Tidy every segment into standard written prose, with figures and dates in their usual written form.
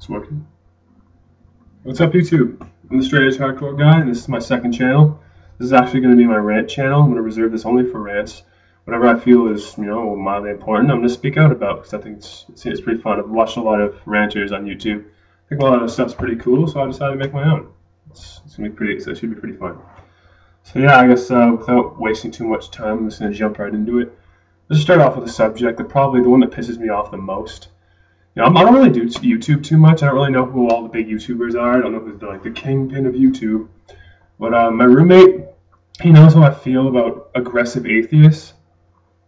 It's working. What's up, YouTube? I'm the sXehardcoreguy, guy, and this is my second channel. This is actually going to be my rant channel. I'm going to reserve this only for rants. Whatever I feel is, mildly important, I'm going to speak out about because I think it's pretty fun. I've watched a lot of ranters on YouTube. I think a lot of the stuff's pretty cool, so I decided to make my own. It's going to be pretty. So it should be pretty fun. So yeah, I guess without wasting too much time, I'm just going to jump right into it. Let's start off with a subject that probably the one that pisses me off the most. I don't really do YouTube too much. I don't really know who all the big YouTubers are. I don't know who's like the kingpin of YouTube. But my roommate, he knows how I feel about aggressive atheists.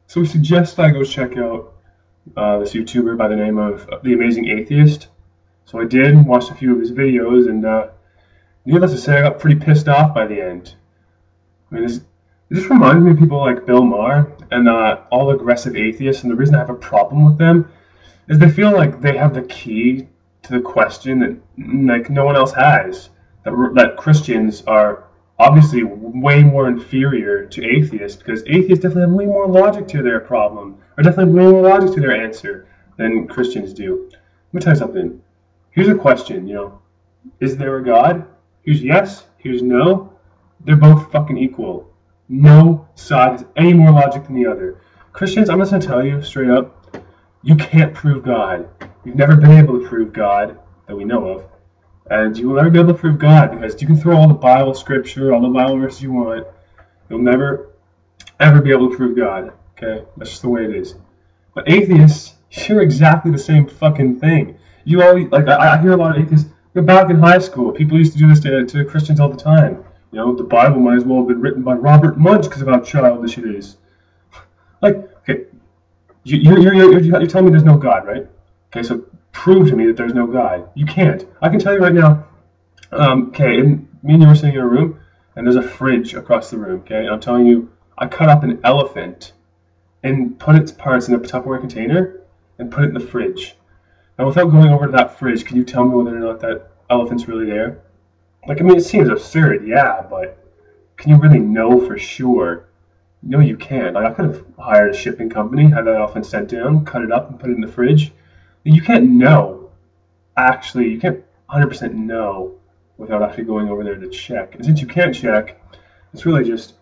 So he suggests I go check out this YouTuber by the name of The Amazing Atheist. So I did, watched a few of his videos, and needless to say, I got pretty pissed off by the end. I mean, it just reminds me of people like Bill Maher and all aggressive atheists, and the reason I have a problem with them is they feel like they have the key to the question that like no one else has. That Christians are obviously way more inferior to atheists because atheists definitely have way more logic to their problem, or definitely way more logic to their answer than Christians do. Let me tell you something. Here's a question, is there a God? Here's yes, here's no. They're both fucking equal. No side has any more logic than the other. Christians, I'm just going to tell you straight up, you can't prove God. You've never been able to prove God that we know of. And you will never be able to prove God because you can throw all the Bible scripture, all the Bible verses you want. You'll never, ever be able to prove God. Okay? That's just the way it is. But atheists, you're exactly the same fucking thing. You always, I hear a lot of atheists, back in high school, people used to do this to Christians all the time. The Bible might as well have been written by Robert Munch because of how childish it is. Okay. You're telling me there's no God, right? Okay, so prove to me that there's no God. You can't. I can tell you right now. Okay, and me and you were sitting in a room, and there's a fridge across the room. Okay, and I'm telling you, I cut up an elephant and put its parts in a Tupperware container and put it in the fridge. Now, without going over to that fridge, can you tell me whether or not that elephant's really there? It seems absurd, yeah, but can you really know for sure? No, you can't. I could have hired a shipping company, had that elephant sent down, cut it up, and put it in the fridge. You can't know. Actually, you can't 100% know without actually going over there to check. And since you can't check, it's really just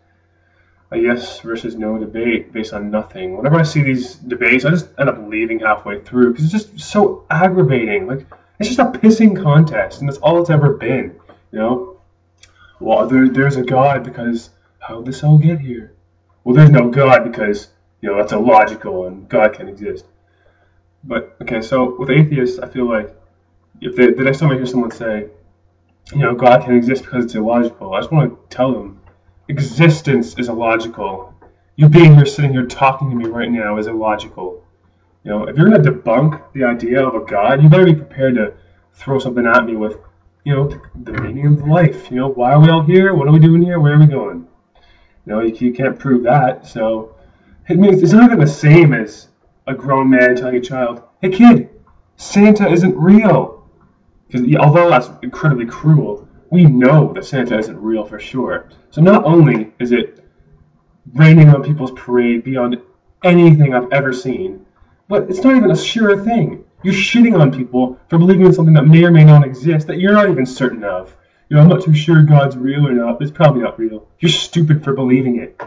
a yes versus no debate based on nothing. Whenever I see these debates, I just end up leaving halfway through because it's just so aggravating. It's just a pissing contest, and that's all it's ever been. Well, there's a God because how did this all get here? Well, there's no God because, that's illogical and God can't exist. But, okay, so with atheists, I feel like the next time I hear someone say, God can exist because it's illogical, I just want to tell them, existence is illogical. You being here, sitting here, talking to me right now is illogical. If you're going to debunk the idea of a God, you better be prepared to throw something at me with, the meaning of life. Why are we all here? What are we doing here? Where are we going? You can't prove that, so it means it's not even the same as a grown man telling a child, "Hey kid, Santa isn't real." Because although that's incredibly cruel, we know that Santa isn't real for sure. So not only is it raining on people's parade beyond anything I've ever seen, but it's not even a sure thing. You're shitting on people for believing in something that may or may not exist that you're not even certain of. I'm not too sure God's real or not, but it's probably not real. You're stupid for believing it.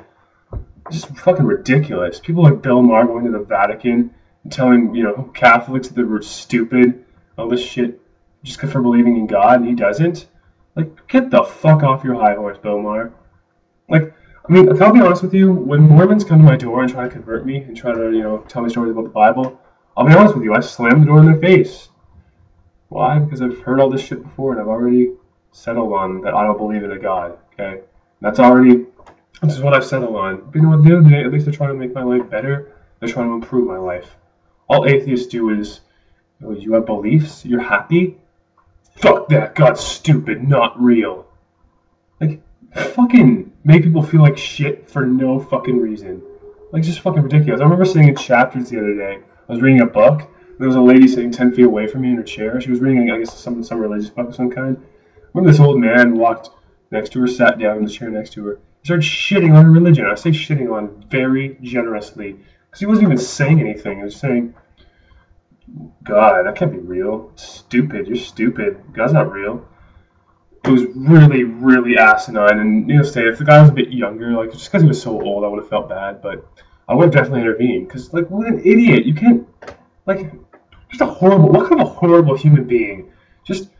It's just fucking ridiculous. People like Bill Maher going to the Vatican and telling, Catholics that they're stupid, all this shit, just for believing in God, and he doesn't. Get the fuck off your high horse, Bill Maher. If I'll be honest with you, when Mormons come to my door and try to convert me and try to, tell me stories about the Bible, I'll be honest with you, I slam the door in their face. Why? Because I've heard all this shit before, and I've already settled on that I don't believe in a God, okay? This is what I've settled on. But at the end of the day, at least they're trying to make my life better. They're trying to improve my life. All atheists do is, you have beliefs, you're happy? Fuck that, God's stupid, not real. Fucking make people feel like shit for no fucking reason. Just fucking ridiculous. I remember sitting in chapters the other day. I was reading a book. There was a lady sitting 10 feet away from me in her chair. She was reading, I guess, some religious book of some kind. I remember this old man walked next to her, sat down in the chair next to her. He started shitting on her religion. I say shitting on very generously. Because he wasn't even saying anything. He was saying, God, that can't be real. Stupid, you're stupid. God's not real. It was really, really asinine. And say if the guy was a bit younger, like just because he was so old, I would have felt bad. But I would have definitely intervened. Because like, what an idiot! You can't like just a horrible. What kind of a horrible human being? Just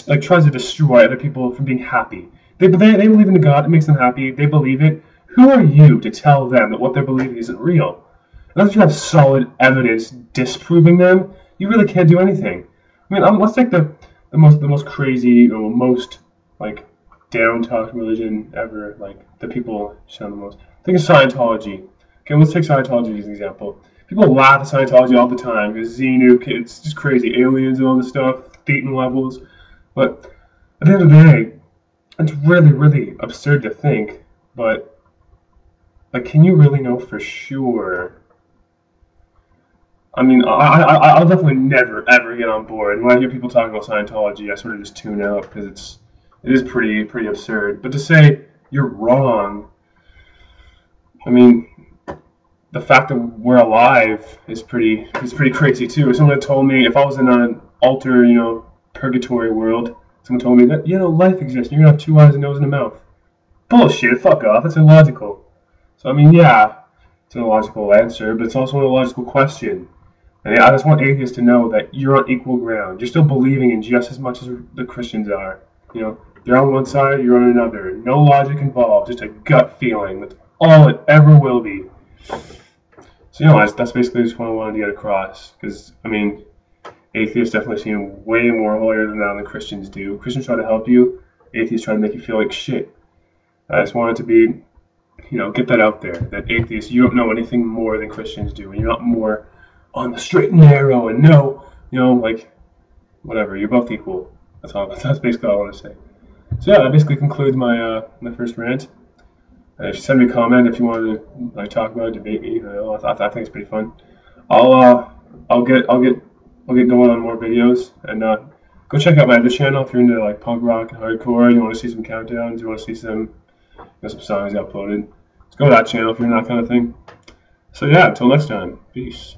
like tries to destroy other people from being happy. They believe in a God that makes them happy. They believe it. Who are you to tell them that what they're believing isn't real? Unless you have solid evidence disproving them, you really can't do anything. I mean, let's take the most crazy, most like down talk religion ever, like the people sound the most. Think of Scientology. Okay, let's take Scientology as an example. People laugh at Scientology all the time because Xenu, it's just crazy, aliens and all this stuff, Thetan levels. But at the end of the day, it's really, really absurd to think. But like, can you really know for sure? I mean, I'll definitely never ever get on board. When I hear people talking about Scientology, I sort of just tune out because it is pretty absurd. But to say you're wrong, I mean, the fact that we're alive is pretty crazy too. If someone had told me if I was in an alter, purgatory world, someone told me that life exists, you're gonna have 2 eyes, a nose, and a mouth. Bullshit. Fuck off. That's illogical. So I mean, yeah, it's an illogical answer, but it's also an illogical question. And I just want atheists to know that you're on equal ground. You're still believing in just as much as the Christians are. They're on one side, you're on another. No logic involved, just a gut feeling. That's all it ever will be. So, that's basically just what I wanted to get across. Because, I mean, atheists definitely seem way more holier than Christians do. Christians try to help you. Atheists try to make you feel like shit. I just wanted to be, get that out there. That atheists, you don't know anything more than Christians do. And you're not more on the straight and narrow and whatever. You're both equal. That's basically all I want to say. So yeah, that basically concludes my first rant. Send me a comment if you want to talk about it, debate me. I think it's pretty fun. I'll get going on more videos, and go check out my other channel if you're into punk rock and hardcore. You want to see some countdowns, you want to see some songs I uploaded. Let's go to that channel if you're into that kind of thing. So yeah, until next time, peace.